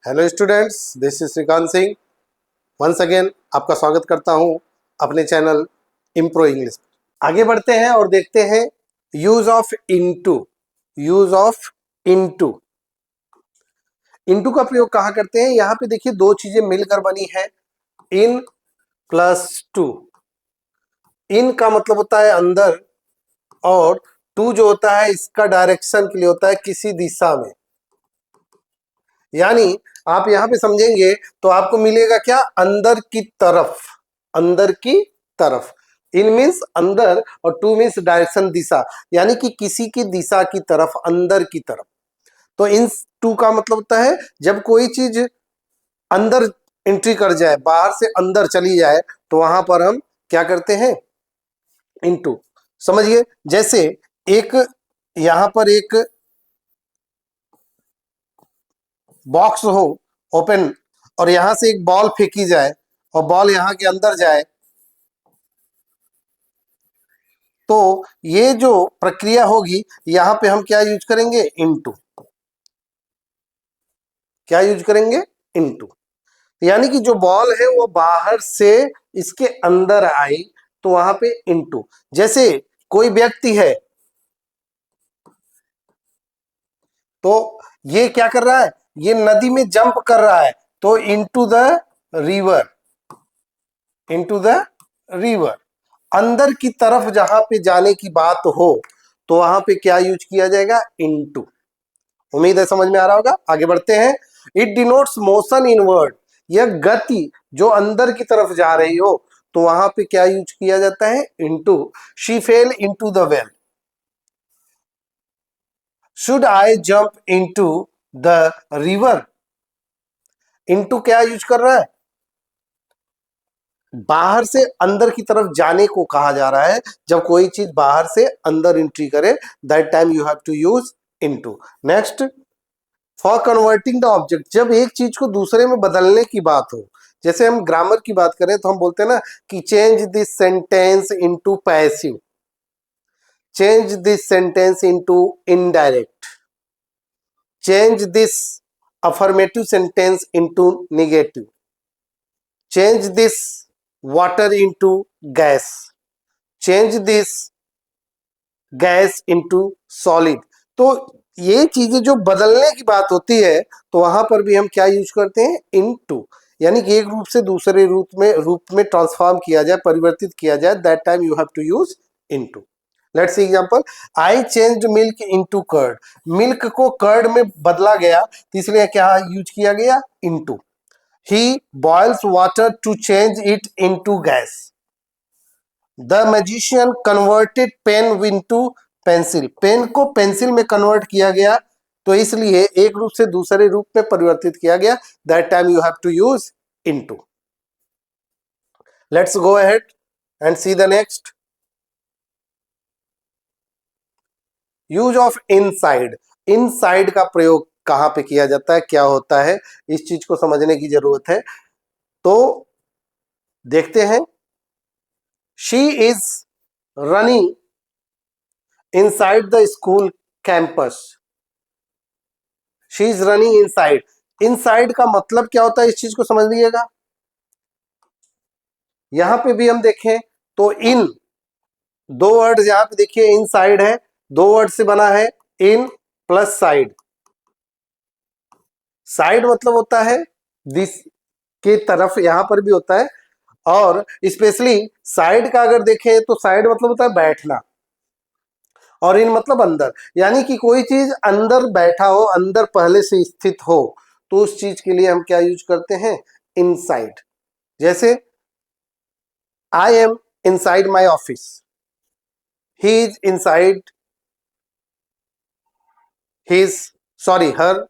Hello students, this is Shrikant Singh. Once again आपका स्वागत करता हूं अपने चैनल इम्प्रो इंग्लिश। आगे बढ़ते हैं और देखते हैं use of into. Use of into. Into का प्रयोग कहाँ करते हैं? यहाँ पे देखिए दो चीजें मिलकर बनी है, इन प्लस टू। इन का मतलब होता है अंदर, और टू जो होता है इसका डायरेक्शन के लिए होता है किसी दिशा में। यानी आप यहां पे समझेंगे तो आपको मिलेगा क्या? अंदर की तरफ। अंदर की तरफ। इन मीन्स अंदर और टू मीन्स डायरेक्शन, दिशा। यानी कि किसी की दिशा की तरफ, अंदर की तरफ। तो इन टू का मतलब होता है जब कोई चीज अंदर एंट्री कर जाए, बाहर से अंदर चली जाए, तो वहां पर हम क्या करते हैं? इनटू। समझिए, जैसे एक यहां पर एक बॉक्स हो ओपन, और यहां से एक बॉल फेंकी जाए और बॉल यहां के अंदर जाए, तो ये जो प्रक्रिया होगी यहां पे हम क्या यूज करेंगे? इनटू। क्या यूज करेंगे? इनटू। यानी कि जो बॉल है वो बाहर से इसके अंदर आई, तो वहां पे इनटू। जैसे कोई व्यक्ति है, तो ये क्या कर रहा है? ये नदी में जंप कर रहा है, तो into the river. Into the river. अंदर की तरफ जहां पे जाने की बात हो, तो वहां पे क्या यूज किया जाएगा? इनटू। उम्मीद है समझ में आ रहा होगा। आगे बढ़ते हैं। It denotes motion inward. यह गति जो अंदर की तरफ जा रही हो, तो वहां पे क्या यूज किया जाता है? Into. She fail into the well. Should I jump into the river? Into क्या यूज कर रहा है? बाहर से अंदर की तरफ जाने को कहा जा रहा है। जब कोई चीज बाहर से अंदर एंट्री करे, that time you have to use into. Next, for converting the object. जब एक चीज को दूसरे में बदलने की बात हो, जैसे हम ग्रामर की बात करें तो हम बोलते हैं ना कि change this sentence into passive, change this sentence into indirect, change this affirmative sentence into negative, change this water into gas, change this gas into solid. तो ये चीजें जो बदलने की बात होती है, तो वहां पर भी हम क्या यूज करते हैं? इनटू। यानी कि एक रूप से दूसरे रूप में ट्रांसफॉर्म किया जाए, परिवर्तित किया जाए, that time you have to use into. Let's see example. I changed milk into curd. Milk को कर्ड में बदला गया, तो इसलिए क्या यूज किया गया? Into. He boils water to change it into gas. The magician converted pen into pencil. Pen को पेंसिल में कन्वर्ट किया गया, तो इसलिए एक रूप से दूसरे रूप में परिवर्तित किया गया, that time you have to use into. Let's go ahead and see the next. Use of inside. Inside का प्रयोग कहां पे किया जाता है, क्या होता है, इस चीज को समझने की जरूरत है। तो देखते हैं। She is running inside the school campus. She is running inside. Inside का मतलब क्या होता है, इस चीज को समझ लीजिएगा। यहां पे भी हम देखें तो इन दो वर्ड यहां पे देखिए, इनसाइड है, दो वर्ड से बना है, इन प्लस साइड। साइड मतलब होता है दिस के तरफ, यहां पर भी होता है। और स्पेशली साइड का अगर देखें तो साइड मतलब होता है बैठना, और इन मतलब अंदर। यानी कि कोई चीज अंदर बैठा हो, अंदर पहले से स्थित हो, तो उस चीज के लिए हम क्या यूज करते हैं? इनसाइड। जैसे I am inside my office, he is inside his, sorry, her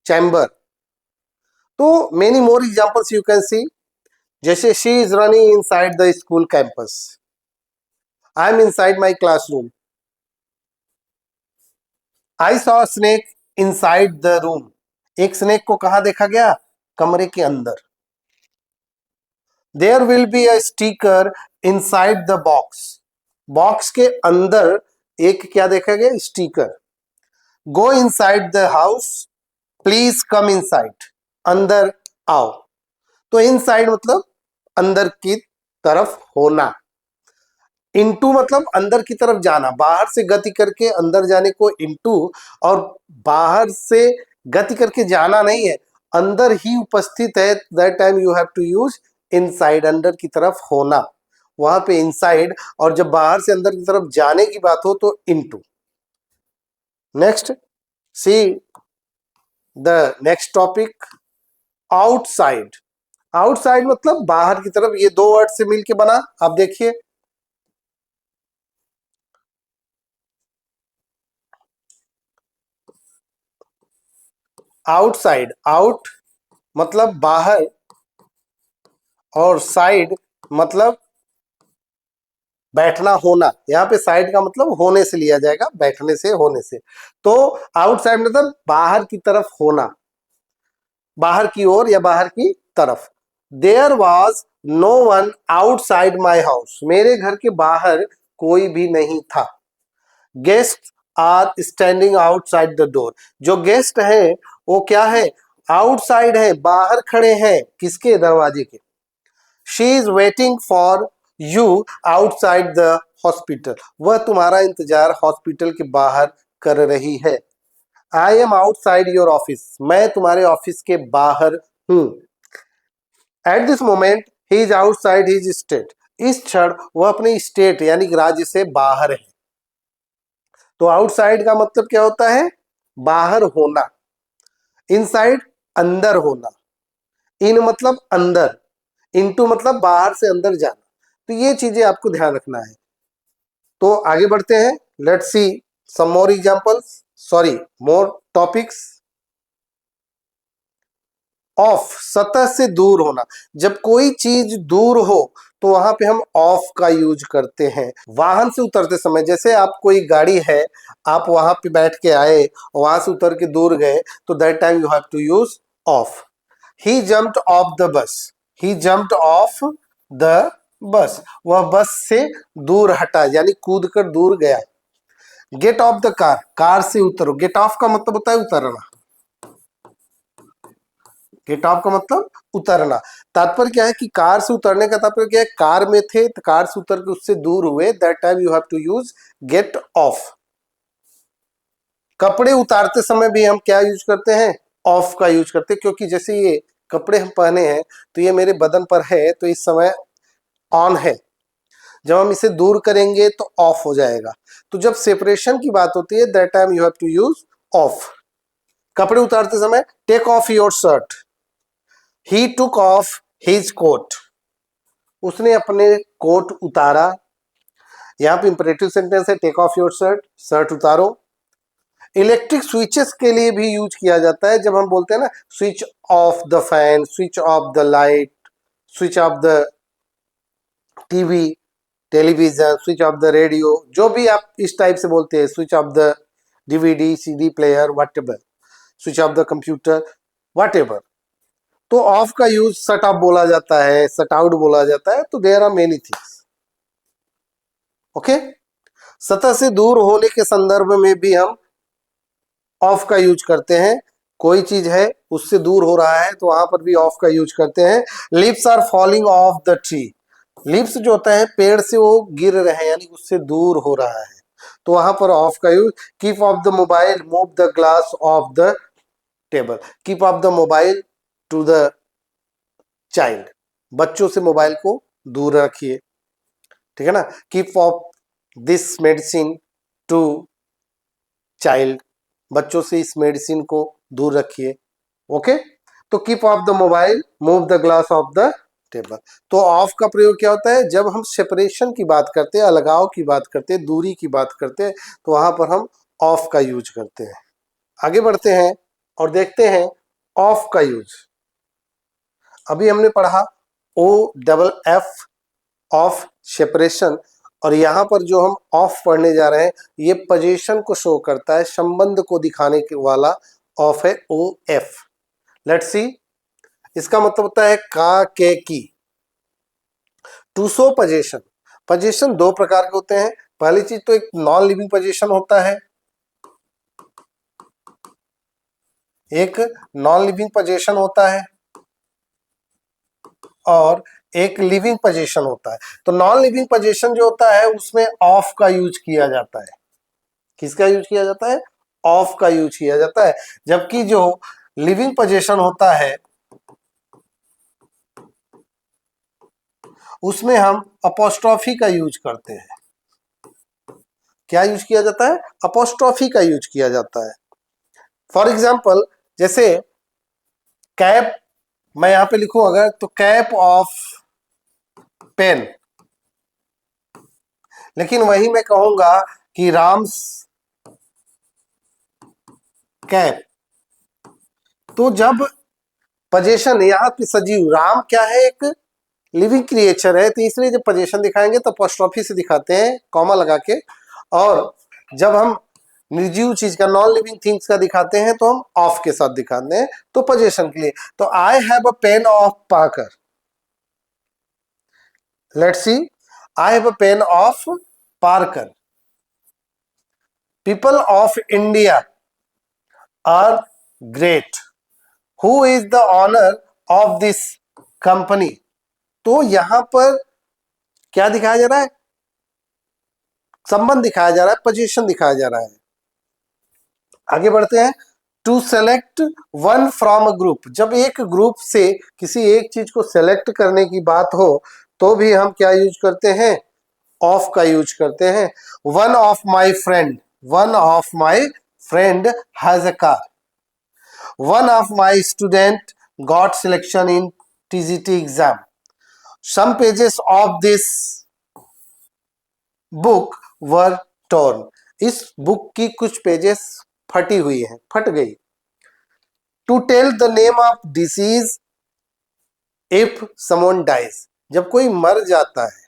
chamber. तो many more examples you can see. जैसे she is running inside the school campus, I am inside my classroom, I saw snake inside the room. एक snake को कहा देखा गया? कमरे के अंदर। There will be a sticker inside the box. Box के अंदर एक क्या देखा गया? Sticker. Go inside the house, please come inside. अंदर आओ। तो इनसाइड मतलब अंदर की तरफ होना, इनटू मतलब अंदर की तरफ जाना, बाहर से गति करके अंदर जाने को इनटू, और बाहर से गति करके जाना नहीं है, अंदर ही उपस्थित है, that time you have to use inside, अंदर की तरफ होना, वहां पे इनसाइड। और जब बाहर से अंदर की तरफ जाने की बात हो तो into. Next C the next topic, outside. Outside मतलब बाहर की तरफ, ये दो वर्ड से मिलके बना, आप देखिए। आउटसाइड, आउट मतलब बाहर, और साइड मतलब बैठना, होना। यहाँ पे साइड का मतलब होने से लिया जाएगा, बैठने से, होने से। तो आउटसाइड मतलब बाहर की तरफ होना, बाहर की ओर या बाहर की तरफ। There was no one outside my house, मेरे घर के बाहर कोई भी नहीं था। Guest are standing outside the door, जो गेस्ट है वो क्या है, आउटसाइड है, बाहर खड़े हैं, किसके, दरवाजे के। She is waiting for you outside the hospital, वह तुम्हारा इंतजार हॉस्पिटल के बाहर कर रही है। I am outside your office, मैं तुम्हारे ऑफिस के बाहर हूं। At this moment he is outside his state, इस क्षण वह अपने स्टेट यानी राज्य से बाहर है। तो आउटसाइड का मतलब क्या होता है, बाहर होना, इनसाइड अंदर होना, इन मतलब अंदर, इनटू मतलब बाहर से अंदर जाना। तो ये चीजें आपको ध्यान रखना है। तो आगे बढ़ते हैं, let's see some more examples, sorry more topics. Off, सतह से दूर होना, जब कोई चीज दूर हो तो वहां पे हम ऑफ का यूज करते हैं। वाहन से उतरते समय, जैसे आप कोई गाड़ी है, आप वहां पे बैठ के आए, वहां से उतर के दूर गए, तो that time you have to use off. He jumped off the bus, he jumped off the बस, वह बस से दूर हटा यानी कूद कर दूर गया। Get off the car, car से उतरो, गेट ऑफ का मतलब होता है उतरना, गेट ऑफ का मतलब उतरना। तात्पर्य क्या है कि कार से उतरने का तात्पर्य क्या है, कार में थे तो कार से उतर के उससे दूर हुए, that time you have to use get off. कपड़े उतारते समय भी हम क्या यूज करते हैं, ऑफ का यूज करते हैं, क्योंकि जैसे ये कपड़े हम पहने हैं तो ये मेरे बदन पर है तो इस समय ऑन है, जब हम इसे दूर करेंगे तो ऑफ हो जाएगा। तो जब सेपरेशन की बात होती है that time you have to use off. कपड़े उतारते समय take off your shirt, he took off his coat, उसने अपने कोट उतारा। यहाँ पे इंपरेटिव सेंटेंस है, take off your shirt, shirt उतारो। इलेक्ट्रिक स्विचेस के लिए भी यूज किया जाता है, जब हम बोलते हैं ना switch off the fan, switch off the light, switch off the TV, television, switch off the radio, जो भी आप इस टाइप से बोलते हैं, switch off the DVD CD player whatever, switch off the computer whatever. तो off का use shut off बोला जाता है, शट आउट बोला जाता है, तो there are many things. Okay, सतह से दूर होने के संदर्भ में भी हम ऑफ का यूज करते हैं। कोई चीज है उससे दूर हो रहा है तो वहां पर भी ऑफ का यूज करते हैं। Leaves are falling off the tree, leaves जो होता है पेड़ से वो गिर रहे हैं यानी उससे दूर हो रहा है, तो वहां पर ऑफ का use. Keep off the mobile, move the glass off the table, keep off the mobile to the child, बच्चों से मोबाइल को दूर रखिए, ठीक है ना। Keep off this medicine to child, बच्चों से इस मेडिसिन को दूर रखिए। ओके, तो keep off the mobile, move the glass off the table. तो ऑफ का प्रयोग क्या होता है, जब हम सेपरेशन की बात करते हैं, अलगाव की बात करते हैं, दूरी की बात करते हैं, तो वहां पर हम ऑफ का यूज करते हैं। आगे बढ़ते हैं और देखते हैं ऑफ का यूज। अभी हमने पढ़ा O double F, off separation, और यहां पर जो हम ऑफ पढ़ने जा रहे हैं ये पोजीशन को शो करता है, संबंध को दिखाने के वाला ऑफ है ओ एफ। लेट्स सी, इसका मतलब होता है का, के, की। टू शो पोजीशन, पोजीशन दो प्रकार के होते हैं। पहली चीज तो एक नॉन लिविंग पोजीशन होता है, एक नॉन लिविंग पोजीशन होता है और एक लिविंग पोजीशन होता है। तो नॉन लिविंग पोजीशन जो होता है उसमें ऑफ का यूज किया जाता है। किसका यूज किया जाता है? ऑफ का यूज किया जाता है। जबकि जो लिविंग पोजीशन होता है उसमें हम अपोस्ट्रोफी का यूज करते हैं। क्या यूज किया जाता है? अपोस्ट्रोफी का यूज किया जाता है। फॉर एग्जाम्पल जैसे कैप, मैं यहां पे लिखूं अगर, तो कैप ऑफ पेन, लेकिन वही मैं कहूंगा कि राम्स कैप, तो जब पोजीशन यहाँ पे सजीव राम क्या है, एक लिविंग क्रिएचर है, तो इसलिए जब पोजीशन दिखाएंगे तो अपोस्ट्रोफी से दिखाते हैं, कॉमा लगा के। और जब हम निर्जीव चीज का, नॉन लिविंग थिंग्स का दिखाते हैं तो हम ऑफ के साथ दिखाते हैं, तो पोजीशन के लिए। तो I have a pen of Parker, let's see, I have a pen of Parker. People of India are great, who is the owner of this company. तो यहां पर क्या दिखाया जा रहा है? संबंध दिखाया जा रहा है, पोजीशन दिखाया जा रहा है। आगे बढ़ते हैं। To select one from a group, जब एक ग्रुप से किसी एक चीज को सेलेक्ट करने की बात हो तो भी हम क्या यूज करते हैं? ऑफ का यूज करते हैं। One of my friend, one of my friend has a car, one of my student got selection in TGT exam, some pages of this book were torn, इस बुक की कुछ pages फटी हुई है, फट गई। To tell the name of disease if someone dies, जब कोई मर जाता है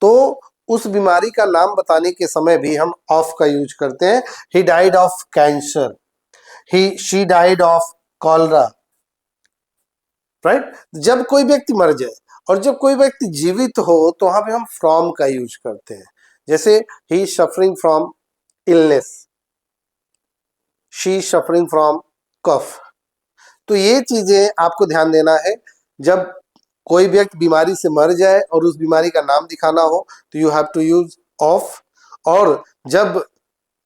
तो उस बीमारी का नाम बताने के समय भी हम ऑफ का यूज करते हैं। He died of cancer, he she died of cholera, right. जब कोई व्यक्ति मर जाए और जब कोई व्यक्ति जीवित हो तो वहां पे हम फ्रॉम का यूज करते हैं। जैसे he suffering from illness, she suffering from cough. तो ये चीजें आपको ध्यान देना है। जब कोई व्यक्ति बीमारी से मर जाए और उस बीमारी का नाम दिखाना हो तो you have to use off, और जब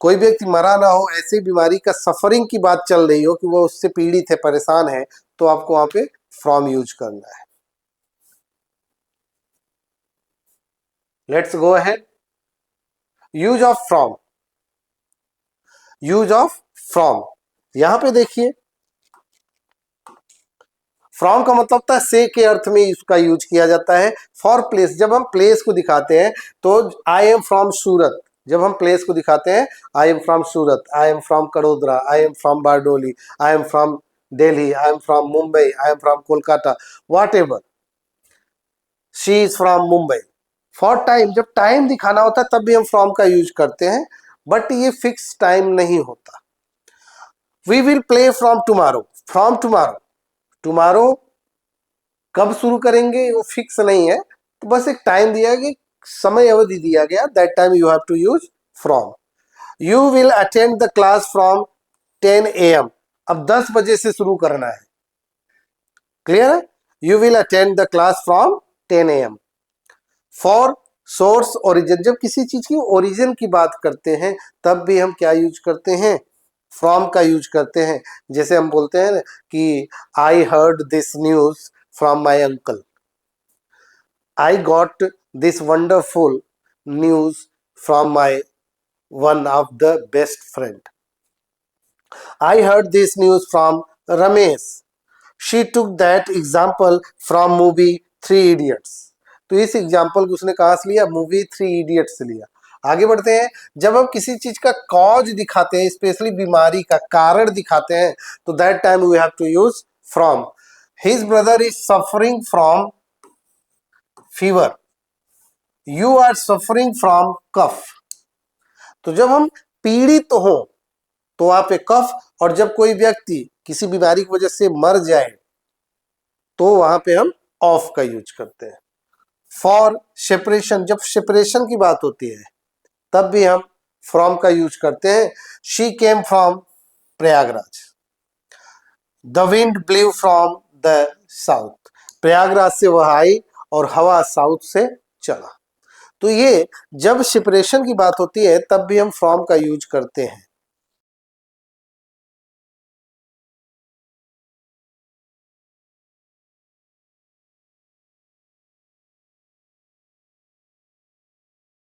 कोई व्यक्ति मरा ना हो, ऐसी बीमारी का सफरिंग की बात चल रही हो कि वो उससे पीड़ित है, परेशान है, तो आपको वहां पे फ्रॉम यूज करना है। Let's go ahead. Use of from, use of from, यहां पे देखिए फ्रॉम का मतलब होता है से के अर्थ में इसका यूज किया जाता है। फॉर प्लेस, जब हम प्लेस को दिखाते हैं तो आई एम फ्रॉम सूरत, जब हम प्लेस को दिखाते हैं I am from Surat, I am from Kadodara, I am from Bardoli, I am from Delhi, I am from Mumbai, I am from Kolkata, what ever, she is from Mumbai. For time, जब टाइम दिखाना होता है तब भी हम फ्रॉम का यूज करते हैं, बट ये फिक्स टाइम नहीं होता। We will play from tomorrow, from tomorrow, tomorrow कब शुरू करेंगे वो फिक्स नहीं है, तो बस एक टाइम दिया गया, समय अवधि दिया गया, that time you have to use from. You will attend the class from 10 AM, अब 10 बजे से शुरू करना है, क्लियर है? You will attend the class from 10 AM। For source origin, जब किसी चीज की ओरिजिन की बात करते हैं तब भी हम क्या यूज करते हैं? फ्रॉम का यूज करते हैं। जैसे हम बोलते हैं कि I heard this news from my uncle, I got this wonderful news from my one of the best friend. I heard this news from Ramesh. She took that example from movie Three Idiots. तो इस example को उसने कहाँ से लिया? Movie three idiots से लिया। आगे बढ़ते हैं। जब हम किसी चीज का कॉज दिखाते हैं, स्पेशली बीमारी का कारण दिखाते हैं, तो that time we have to use from. His brother is suffering from fever, you are suffering from cough. तो जब हम पीड़ित हो तो वहां पे कफ, और जब कोई व्यक्ति किसी बीमारी की वजह से मर जाए तो वहां पे हम ऑफ का यूज करते हैं। फॉर सेपरेशन, जब सेपरेशन की बात होती है तब भी हम फ्रॉम का यूज करते हैं। She came from Prayagraj. The wind ब्लीव from the south, Prayagraj से वह आई और हवा साउथ से चला। तो ये जब सेपरेशन की बात होती है तब भी हम फ्रॉम का यूज करते हैं।